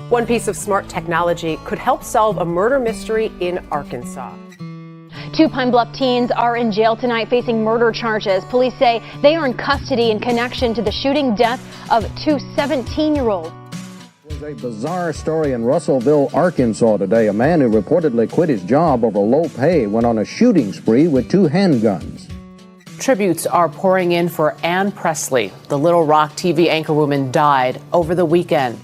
One piece of smart technology could help solve a murder mystery in Arkansas. Two Pine Bluff teens are in jail tonight facing murder charges. Police say they are in custody in connection to the shooting death of two 17-year-olds. It was a bizarre story in Russellville, Arkansas today. A man who reportedly quit his job over low pay went on a shooting spree with two handguns. Tributes are pouring in for Ann Presley. The Little Rock TV anchorwoman died over the weekend.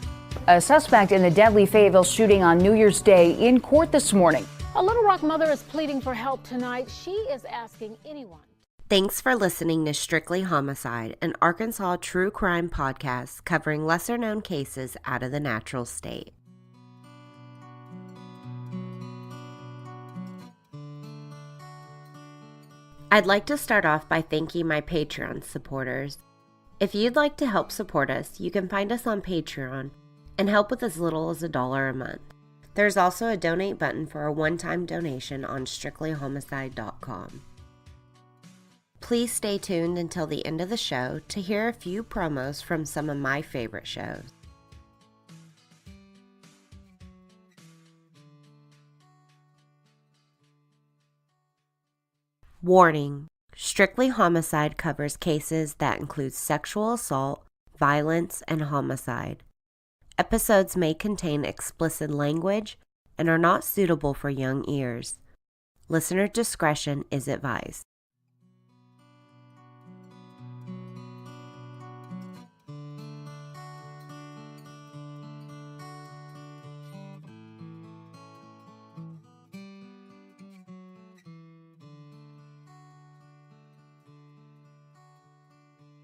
A suspect in the deadly Fayetteville shooting on New Year's Day in court this morning. A Little Rock mother is pleading for help tonight. She is asking anyone. Thanks for listening to Strictly Homicide, an Arkansas true crime podcast covering lesser-known cases out of the natural state. I'd like to start off by thanking my Patreon supporters. If you'd like to help support us, you can find us on Patreon and help with as little as $1 a month. There's also a donate button for a one-time donation on strictlyhomicide.com. Please stay tuned until the end of the show to hear a few promos from some of my favorite shows. Warning: Strictly Homicide covers cases that include sexual assault, violence, and homicide. Episodes may contain explicit language and are not suitable for young ears. Listener discretion is advised.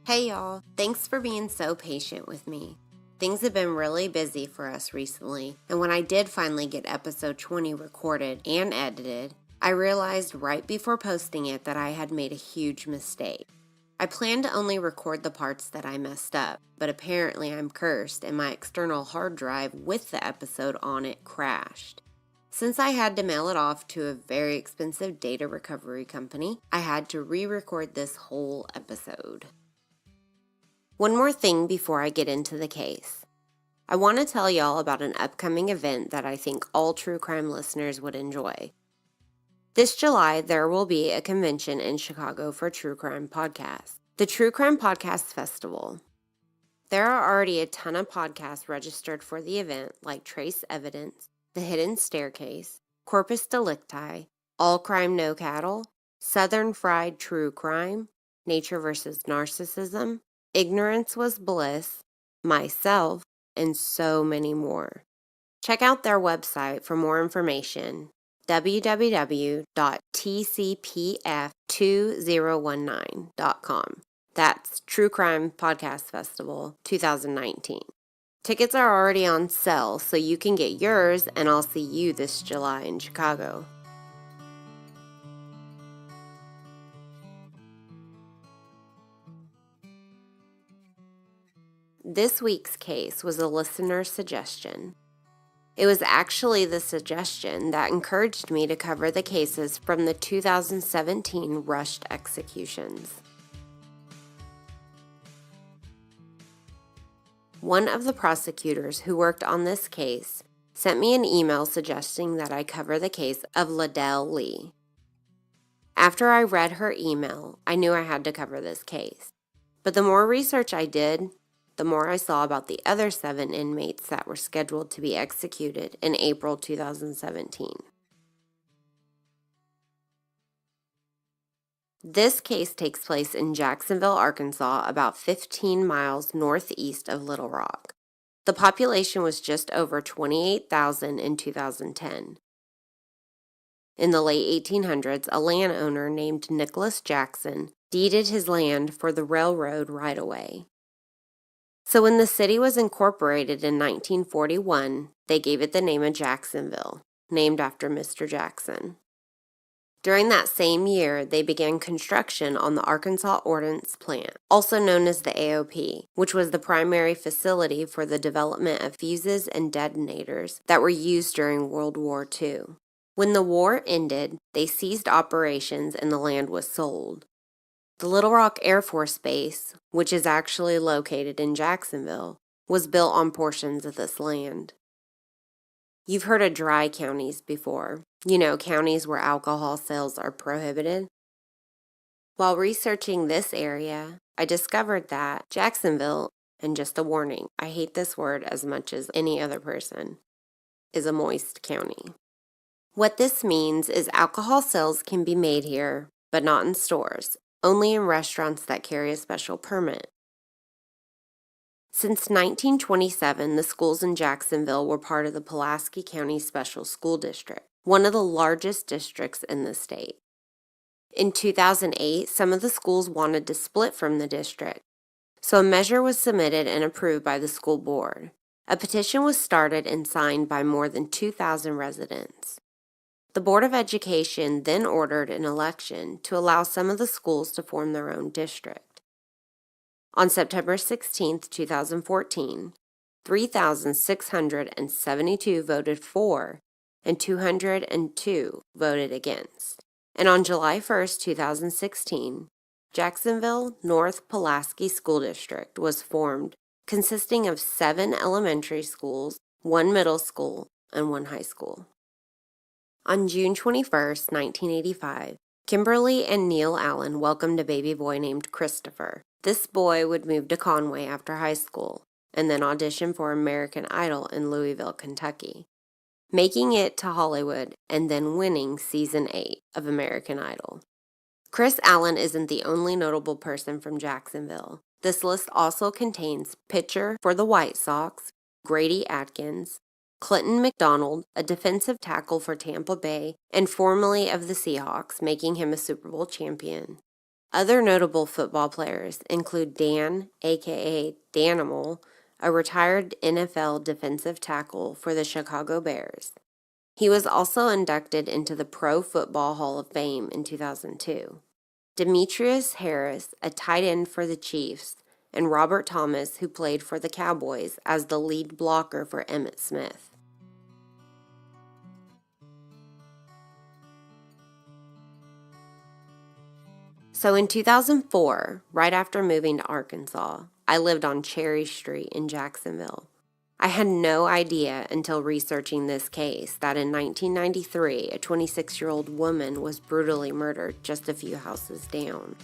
Hey y'all, thanks for being so patient with me. Things have been really busy for us recently, and when I did finally get episode 20 recorded and edited, I realized right before posting it that I had made a huge mistake. I planned to only record the parts that I messed up, but apparently I'm cursed and my external hard drive with the episode on it crashed. Since I had to mail it off to a very expensive data recovery company, I had to re-record this whole episode. One more thing before I get into the case. I want to tell y'all about an upcoming event that I think all true crime listeners would enjoy. This July, there will be a convention in Chicago for true crime podcasts, the True Crime Podcast Festival. There are already a ton of podcasts registered for the event, like Trace Evidence, The Hidden Staircase, Corpus Delicti, All Crime No Cattle, Southern Fried True Crime, Nature vs. Narcissism, Ignorance Was Bliss, myself, and so many more. Check out their website for more information, www.tcpf2019.com. That's True Crime Podcast Festival 2019. Tickets are already on sale, so you can get yours, and I'll see you this July in Chicago. This week's case was a listener suggestion. It was actually the suggestion that encouraged me to cover the cases from the 2017 rushed executions. One of the prosecutors who worked on this case sent me an email suggesting that I cover the case of Ledell Lee. After I read her email, I knew I had to cover this case. But the more research I did, the more I saw about the other 7 inmates that were scheduled to be executed in April 2017. This case takes place in Jacksonville, Arkansas, about 15 miles northeast of Little Rock. The population was just over 28,000 in 2010. In the late 1800s, a landowner named Nicholas Jackson deeded his land for the railroad right-of-way. So when the city was incorporated in 1941, they gave it the name of Jacksonville, named after Mr. Jackson. During that same year, they began construction on the Arkansas Ordnance Plant, also known as the AOP, which was the primary facility for the development of fuses and detonators that were used during World War II. When the war ended, they ceased operations and the land was sold. The Little Rock Air Force Base, which is actually located in Jacksonville, was built on portions of this land. You've heard of dry counties before. You know, counties where alcohol sales are prohibited. While researching this area, I discovered that Jacksonville, and just a warning, I hate this word as much as any other person, is a moist county. What this means is alcohol sales can be made here, but not in stores, only in restaurants that carry a special permit. Since 1927, the schools in Jacksonville were part of the Pulaski County Special School District, one of the largest districts in the state. In 2008, some of the schools wanted to split from the district, so a measure was submitted and approved by the school board. A petition was started and signed by more than 2,000 residents. The Board of Education then ordered an election to allow some of the schools to form their own district. On September 16, 2014, 3,672 voted for and 202 voted against. And on July 1, 2016, Jacksonville North Pulaski School District was formed, consisting of 7 elementary schools, 1 middle school, and 1 high school. On June 21, 1985, Kimberly and Neil Allen welcomed a baby boy named Christopher. This boy would move to Conway after high school and then audition for American Idol in Louisville, Kentucky, making it to Hollywood and then winning Season 8 of American Idol. Chris Allen isn't the only notable person from Jacksonville. This list also contains pitcher for the White Sox, Grady Atkins, Clinton McDonald, a defensive tackle for Tampa Bay and formerly of the Seahawks, making him a Super Bowl champion. Other notable football players include Dan, aka Danimal, a retired NFL defensive tackle for the Chicago Bears. He was also inducted into the Pro Football Hall of Fame in 2002. Demetrius Harris, a tight end for the Chiefs, and Robert Thomas, who played for the Cowboys as the lead blocker for Emmitt Smith. So in 2004, right after moving to Arkansas, I lived on Cherry Street in Jacksonville. I had no idea until researching this case that in 1993, a 26-year-old woman was brutally murdered just a few houses down.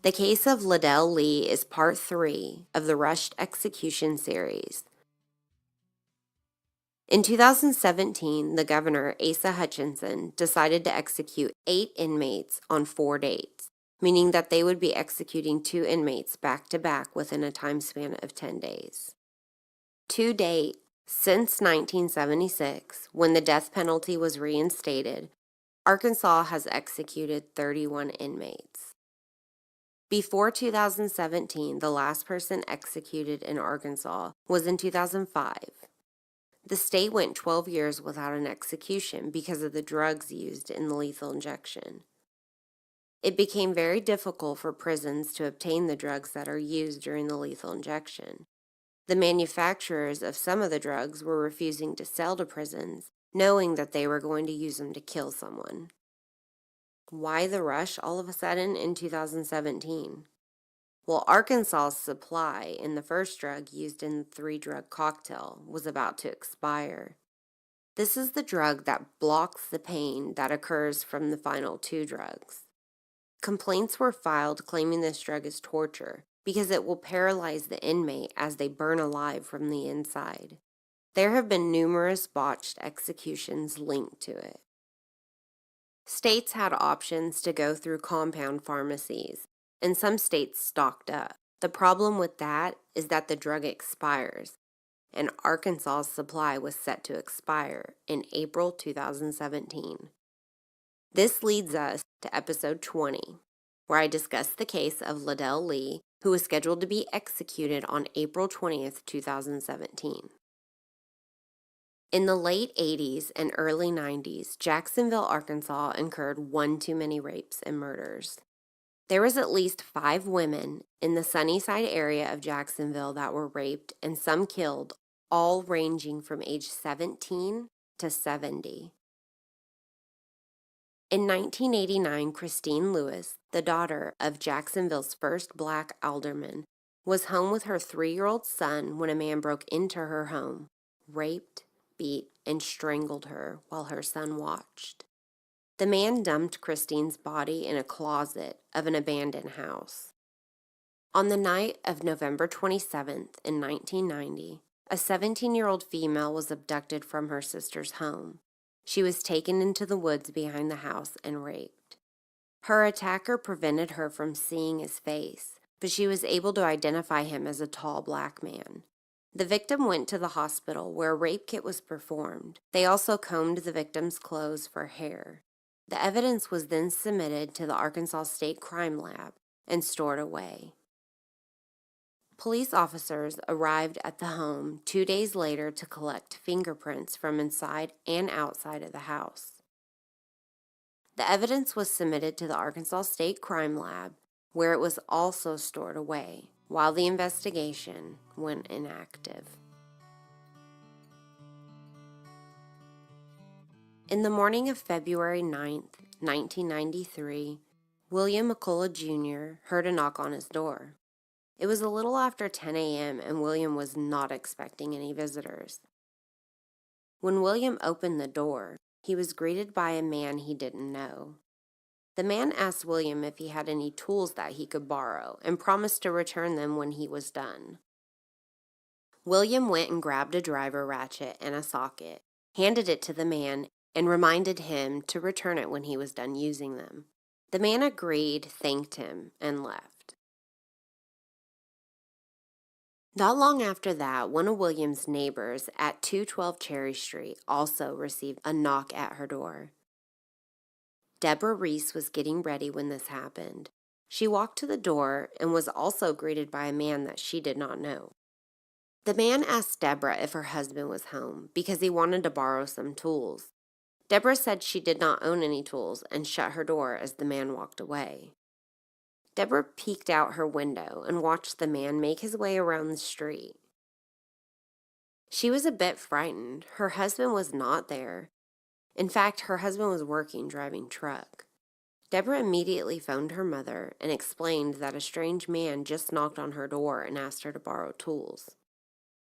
The case of Ledell Lee is part 3 of the Rushed Execution series. In 2017, the governor, Asa Hutchinson, decided to execute 8 inmates on 4 dates, meaning that they would be executing 2 inmates back-to-back within a time span of 10 days. To date, since 1976, when the death penalty was reinstated, Arkansas has executed 31 inmates. Before 2017, the last person executed in Arkansas was in 2005. The state went 12 years without an execution because of the drugs used in the lethal injection. It became very difficult for prisons to obtain the drugs that are used during the lethal injection. The manufacturers of some of the drugs were refusing to sell to prisons, knowing that they were going to use them to kill someone. Why the rush all of a sudden in 2017? Well, Arkansas's supply in the first drug used in the 3-drug cocktail was about to expire. This is the drug that blocks the pain that occurs from the final 2 drugs. Complaints were filed claiming this drug is torture because it will paralyze the inmate as they burn alive from the inside. There have been numerous botched executions linked to it. States had options to go through compound pharmacies, and some states stocked up. The problem with that is that the drug expires, and Arkansas's supply was set to expire in April 2017. This leads us to episode 20, where I discuss the case of Ledell Lee, who was scheduled to be executed on April 20th, 2017. In the late 80s and early 90s, Jacksonville, Arkansas incurred one too many rapes and murders. There was at least 5 women in the Sunnyside area of Jacksonville that were raped and some killed, all ranging from age 17 to 70. In 1989, Christine Lewis, the daughter of Jacksonville's first black alderman, was home with her 3-year-old son when a man broke into her home, raped, beat, and strangled her while her son watched. The man dumped Christine's body in a closet of an abandoned house. On the night of November 27th in 1990, a 17-year-old female was abducted from her sister's home. She was taken into the woods behind the house and raped. Her attacker prevented her from seeing his face, but she was able to identify him as a tall black man. The victim went to the hospital where a rape kit was performed. They also combed the victim's clothes for hair. The evidence was then submitted to the Arkansas State Crime Lab and stored away. Police officers arrived at the home 2 days later to collect fingerprints from inside and outside of the house. The evidence was submitted to the Arkansas State Crime Lab, where it was also stored away, while the investigation went inactive. In the morning of February 9th, 1993, William McCullough Jr. heard a knock on his door. It was a little after 10 a.m. and William was not expecting any visitors. When William opened the door, he was greeted by a man he didn't know. The man asked William if he had any tools that he could borrow and promised to return them when he was done. William went and grabbed a driver ratchet and a socket, handed it to the man, and reminded him to return it when he was done using them. The man agreed, thanked him, and left. Not long after that, one of William's neighbors at 212 Cherry Street also received a knock at her door. Deborah Reese was getting ready when this happened. She walked to the door and was also greeted by a man that she did not know. The man asked Deborah if her husband was home because he wanted to borrow some tools. Deborah said she did not own any tools and shut her door as the man walked away. Deborah peeked out her window and watched the man make his way around the street. She was a bit frightened. Her husband was not there. In fact, her husband was working driving truck. Deborah immediately phoned her mother and explained that a strange man just knocked on her door and asked her to borrow tools.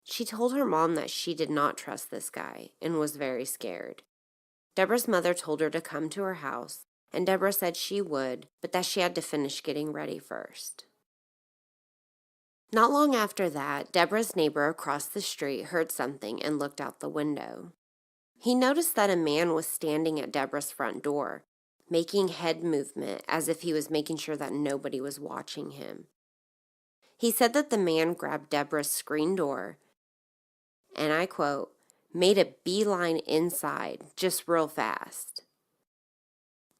She told her mom that she did not trust this guy and was very scared. Deborah's mother told her to come to her house, and Deborah said she would, but that she had to finish getting ready first. Not long after that, Deborah's neighbor across the street heard something and looked out the window. He noticed that a man was standing at Deborah's front door, making head movement as if he was making sure that nobody was watching him. He said that the man grabbed Deborah's screen door, and I quote, made a beeline inside just real fast.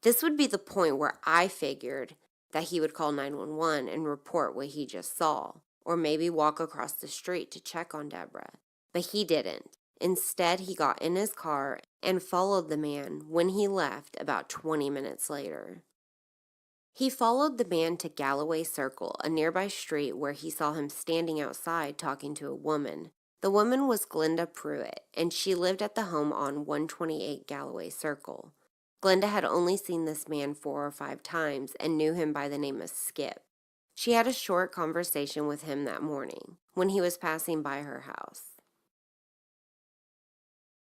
This would be the point where I figured that he would call 911 and report what he just saw, or maybe walk across the street to check on Deborah. But he didn't. Instead, he got in his car and followed the man when he left about 20 minutes later. He followed the man to Galloway Circle, a nearby street where he saw him standing outside talking to a woman. The woman was Glenda Pruitt, and she lived at the home on 128 Galloway Circle. Glenda had only seen this man 4 or 5 times and knew him by the name of Skip. She had a short conversation with him that morning when he was passing by her house.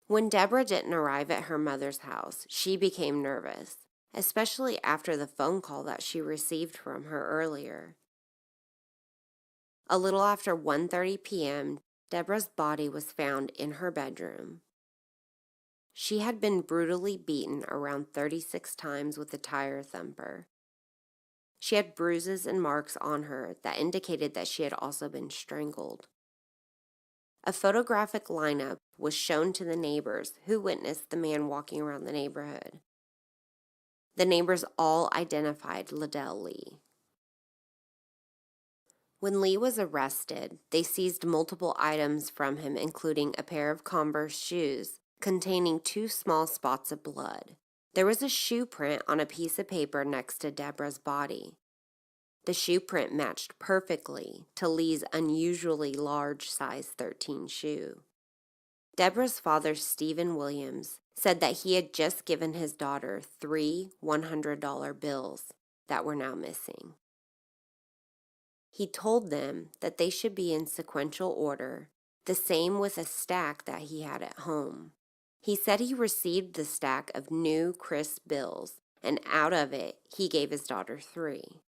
When Deborah didn't arrive at her mother's house, she became nervous, especially after the phone call that she received from her earlier. A little after 1:30 p.m., Deborah's body was found in her bedroom. She had been brutally beaten around 36 times with a tire thumper. She had bruises and marks on her that indicated that she had also been strangled. A photographic lineup was shown to the neighbors who witnessed the man walking around the neighborhood. The neighbors all identified Ledell Lee. When Lee was arrested, they seized multiple items from him, including a pair of Converse shoes containing 2 small spots of blood. There was a shoe print on a piece of paper next to Deborah's body. The shoe print matched perfectly to Lee's unusually large size 13 shoe. Deborah's father, Stephen Williams, said that he had just given his daughter 3 $100 bills that were now missing. He told them that they should be in sequential order, the same with a stack that he had at home. He said he received the stack of new, crisp bills, and out of it, he gave his daughter 3.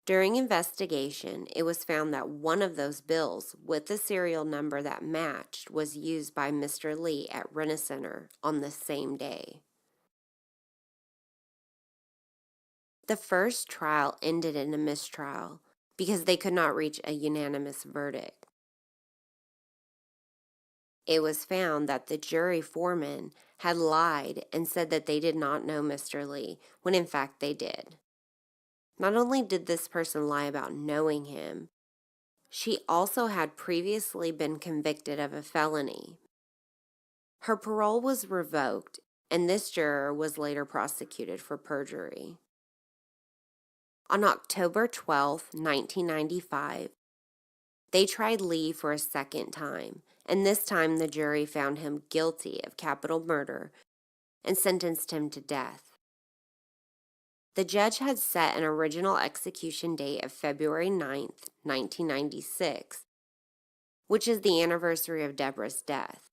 During investigation, it was found that one of those bills with the serial number that matched was used by Mr. Lee at Rent-A-Center on the same day. The first trial ended in a mistrial because they could not reach a unanimous verdict. It was found that the jury foreman had lied and said that they did not know Mr. Lee, when in fact they did. Not only did this person lie about knowing him, she also had previously been convicted of a felony. Her parole was revoked, and this juror was later prosecuted for perjury. On October 12, 1995, they tried Lee for a second time, and this time the jury found him guilty of capital murder and sentenced him to death. The judge had set an original execution date of February 9, 1996, which is the anniversary of Deborah's death.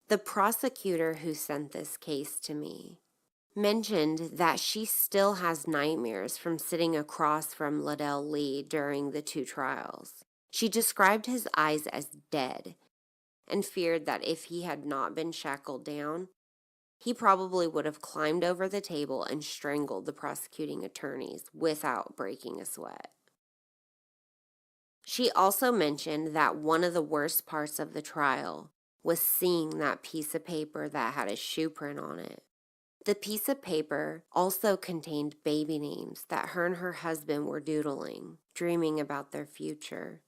The prosecutor who sent this case to me mentioned that she still has nightmares from sitting across from Ledell Lee during the 2 trials. She described his eyes as dead and feared that if he had not been shackled down, he probably would have climbed over the table and strangled the prosecuting attorneys without breaking a sweat. She also mentioned that one of the worst parts of the trial was seeing that piece of paper that had a shoe print on it. The piece of paper also contained baby names that her and her husband were doodling, dreaming about their future.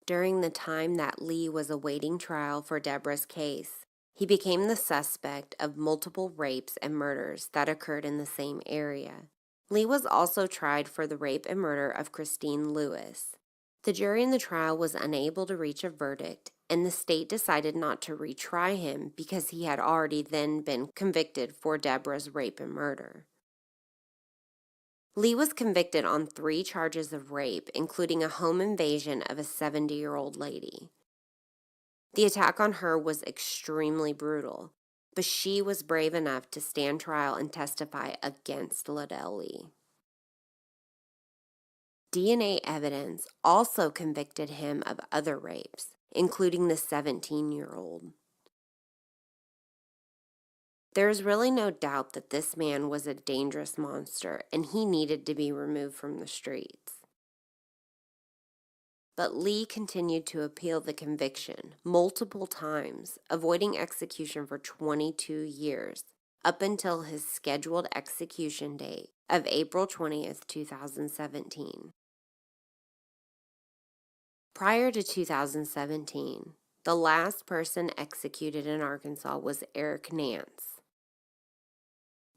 During the time that Lee was awaiting trial for Deborah's case, he became the suspect of multiple rapes and murders that occurred in the same area. Lee was also tried for the rape and murder of Christine Lewis. The jury in the trial was unable to reach a verdict, and the state decided not to retry him because he had already then been convicted for Deborah's rape and murder. Lee was convicted on 3 charges of rape, including a home invasion of a 70-year-old lady. The attack on her was extremely brutal, but she was brave enough to stand trial and testify against Ledell Lee. DNA evidence also convicted him of other rapes, including the 17-year-old. There is really no doubt that this man was a dangerous monster and he needed to be removed from the streets. But Lee continued to appeal the conviction multiple times, avoiding execution for 22 years, up until his scheduled execution date of April 20th, 2017. Prior to 2017, the last person executed in Arkansas was Eric Nance.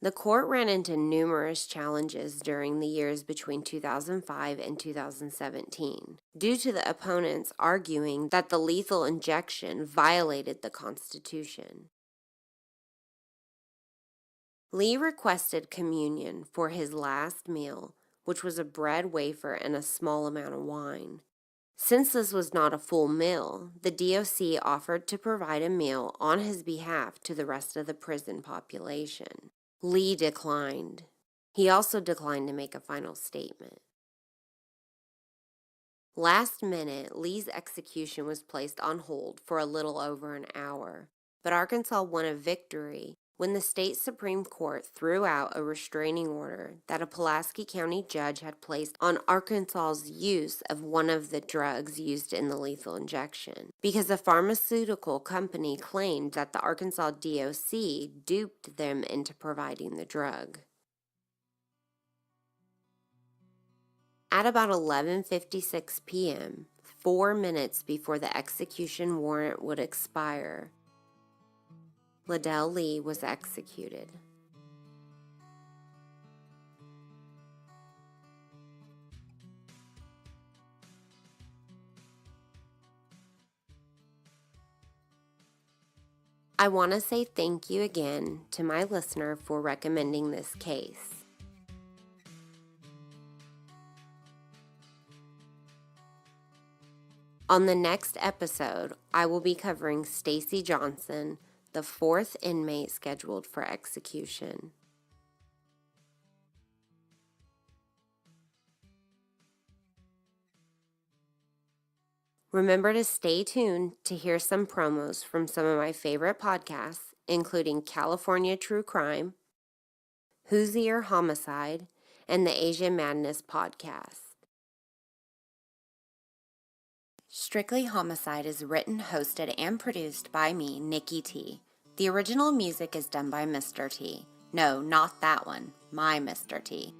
The court ran into numerous challenges during the years between 2005 and 2017, due to the opponents arguing that the lethal injection violated the Constitution. Lee requested communion for his last meal, which was a bread wafer and a small amount of wine. Since this was not a full meal, the DOC offered to provide a meal on his behalf to the rest of the prison population. Lee declined. He also declined to make a final statement. Last minute, Lee's execution was placed on hold for a little over an hour, but Arkansas won a victory when the state Supreme Court threw out a restraining order that a Pulaski County judge had placed on Arkansas's use of one of the drugs used in the lethal injection, because a pharmaceutical company claimed that the Arkansas DOC duped them into providing the drug. At about 11:56 p.m., 4 minutes before the execution warrant would expire, Ledell Lee was executed. I want to say thank you again to my listener for recommending this case. On the next episode, I will be covering Stacy Johnson, the 4th inmate scheduled for execution. Remember to stay tuned to hear some promos from some of my favorite podcasts, including California True Crime, Hoosier Homicide, and the Asian Madness podcast. Strictly Homicide is written, hosted, and produced by me, Nikki T. The original music is done by Mr. T. No, not that one. My Mr. T.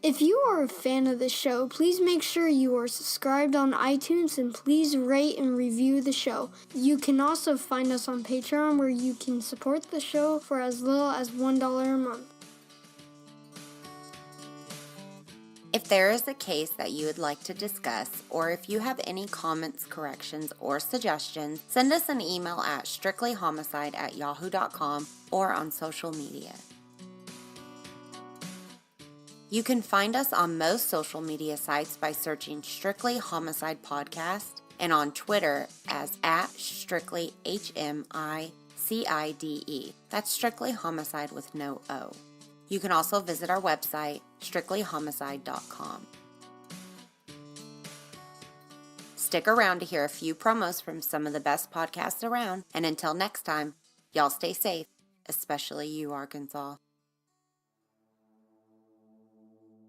If you are a fan of the show, please make sure you are subscribed on iTunes and please rate and review the show. You can also find us on Patreon where you can support the show for as little as $1 a month. If there is a case that you would like to discuss, or if you have any comments, corrections, or suggestions, send us an email at strictlyhomicide@yahoo.com or on social media. You can find us on most social media sites by searching Strictly Homicide Podcast and on Twitter as @StrictlyHMICIDE. That's Strictly Homicide with no O. You can also visit our website, strictlyhomicide.com. Stick around to hear a few promos from some of the best podcasts around, and until next time, y'all stay safe, especially you, Arkansas.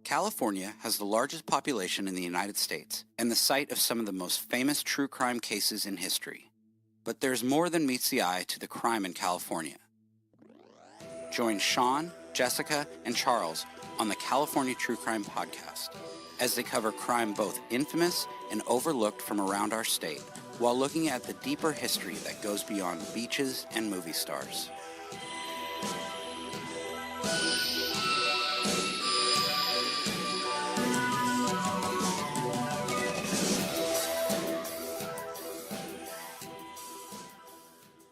California has the largest population in the United States and the site of some of the most famous true crime cases in history. But there's more than meets the eye to the crime in California. Join Sean, Jessica, and Charles on the California True Crime Podcast as they cover crime both infamous and overlooked from around our state, while looking at the deeper history that goes beyond beaches and movie stars.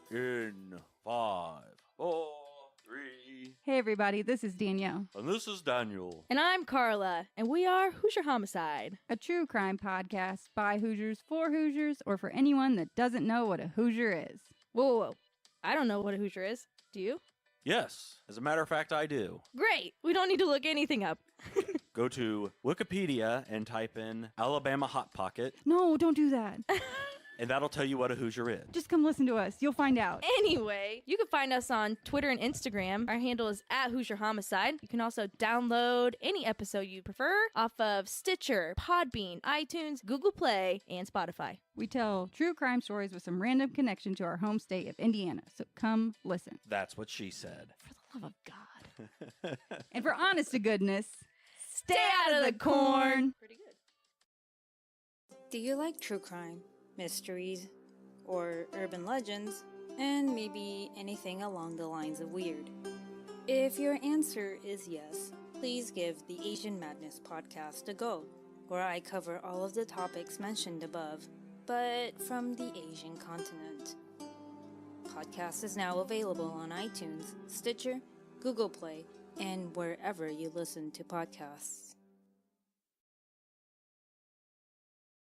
In 5, 4, 3. Hey everybody, this is Danielle. And this is Daniel. And I'm Carla, and we are Hoosier Homicide, a true crime podcast by Hoosiers for Hoosiers, or for anyone that doesn't know what a Hoosier is. Whoa. I don't know what a Hoosier is. Do you? Yes, as a matter of fact, I do. Great. We don't need to look anything up. Go to Wikipedia and type in Alabama Hot Pocket. No, don't do that. And that'll tell you what a Hoosier is. Just come listen to us. You'll find out. Anyway, you can find us on Twitter and Instagram. Our handle is @Hoosier Homicide. You can also download any episode you prefer off of Stitcher, Podbean, iTunes, Google Play, and Spotify. We tell true crime stories with some random connection to our home state of Indiana. So come listen. That's what she said. For the love of God. And for honest to goodness, stay out of the corn. Pretty good. Do you like true crime, mysteries, or urban legends, and maybe anything along the lines of weird? If your answer is yes, please give the Asian Madness podcast a go, where I cover all of the topics mentioned above, but from the Asian continent. Podcast is now available on iTunes, Stitcher, Google Play, and wherever you listen to podcasts.